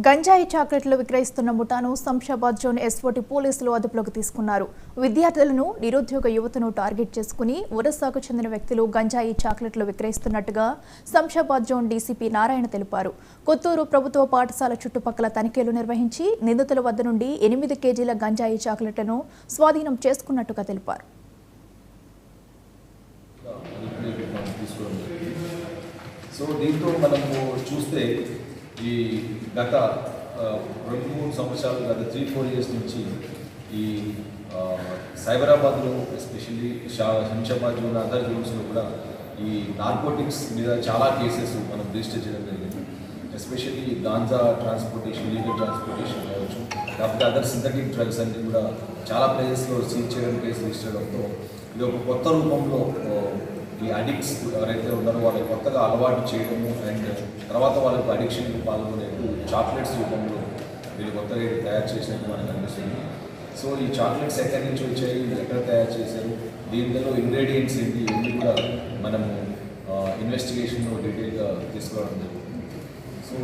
గంజాయి చాక్లెట్లు విక్రయిస్తున్న ముఠాను Shamshabad zone SOT పోలీసులు అదుపులోకి తీసుకున్నారు. విద్యార్థులను, నిరుద్యోగ యువతను టార్గెట్ చేసుకుని ఒరిస్సాకు చెందిన వ్యక్తులు గంజాయి చాక్లెట్లు విక్రయిస్తున్నట్టుగా శంషాబాద్ జోన్ డీసీపీ నారాయణ తెలిపారు. కొత్తూరు ప్రభుత్వ పాఠశాల చుట్టుపక్కల తనిఖీలు నిర్వహించి నిందితుల వద్ద నుండి 8 కేజీల గంజాయి చాక్లెట్లను స్వాధీనం చేసుకున్నట్టుగా తెలిపారు. సో దీంతో మనము చూస్తే ఈ గత 2-3 సంవత్సరాలు గత 3-4 ఇయర్స్ నుంచి ఈ సైబరాబాద్లో ఎస్పెషల్లీ శంషాబాద్ జోన్ అదర్ జోన్స్లో కూడా ఈ నార్కోటిక్స్ మీద చాలా కేసెస్ మనం రిజిస్టర్ చేయడం జరిగింది. Especially ganja transportation, legal transportation కావచ్చు, లేకపోతే అదర్ సింథటిక్ డ్రగ్స్ అన్ని కూడా చాలా ప్లేసెస్లో సీజ్ చేయడం కేసు రిజిస్టర్ అవడంతో ఇది ఒక కొత్త రూపంలో ఈ అడిక్ట్స్ ఎవరైతే ఉన్నారో వాళ్ళకి కొత్తగా అలవాటు చేయడము అండ్ తర్వాత వాళ్ళకు అడిక్షన్కి పాల్గొనేట్టు చాక్లెట్స్ రూపంలో వీళ్ళు కొత్తగా తయారు చేసినట్టు మనకు అనిపిస్తుంది. సో ఈ చాక్లెట్స్ ఎక్కడి నుంచి వచ్చాయి, ఎక్కడ తయారు చేశారు, దీంట్లో ఇంగ్రీడియంట్స్ ఏంటి, ఇవన్నీ కూడా మనము ఇన్వెస్టిగేషన్లో డీటెయిల్గా తీసుకోవడం జరుగుతుంది. సో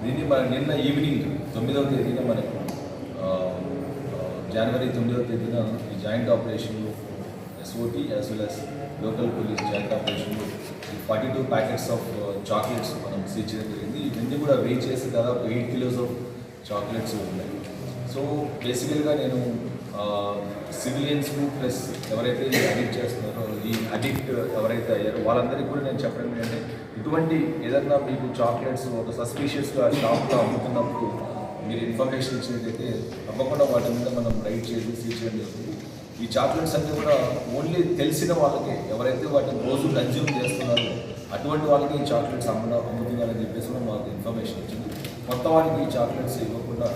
దీన్ని నిన్న ఈవినింగ్ 9వ తేదీన మనకు జనవరి 9వ తేదీన ఈ జాయింట్ ఆపరేషన్లో SOT as well as local police joint ఆపరేషన్లో 42 ప్యాకెట్స్ ఆఫ్ చాక్లెట్స్ మనం సీజ్ చేయడం జరిగింది. ఇవన్నీ కూడా వెయిట్ చేసి దాదాపు 8 కిలోస్ ఆఫ్ చాక్లెట్స్ ఉన్నాయి. సో బేసికల్గా నేను సివిలియన్స్కు ప్లస్ ఎవరైతే ఈ అడిక్ట్ చేస్తున్నారో, ఈ అడిక్ట్ ఎవరైతే అయ్యారో వాళ్ళందరికీ కూడా నేను చెప్పడం ఏంటంటే, ఇటువంటి ఏదన్నా మీకు చాక్లెట్స్ ఒక సస్పీషియస్గా షాప్లో అమ్ముతున్నప్పుడు మీరు ఇన్ఫర్మేషన్ ఇచ్చినట్టయితే తప్పకుండా వాటి మీద మనం రైడ్ చేసి సీజ్ చేయడం జరుగుతుంది. ఈ చాక్లెట్స్ అన్నీ కూడా ఓన్లీ తెలిసిన వాళ్ళకే, ఎవరైతే వాటిని రోజు కన్జ్యూమ్ చేస్తున్నారో అటువంటి వాళ్ళకి ఈ చాక్లెట్స్ అమ్ముతున్నారని చెప్పేసి కూడా మాకు ఇన్ఫర్మేషన్ వచ్చింది. కొత్త వారికి ఈ చాక్లెట్స్ ఇవ్వకుండా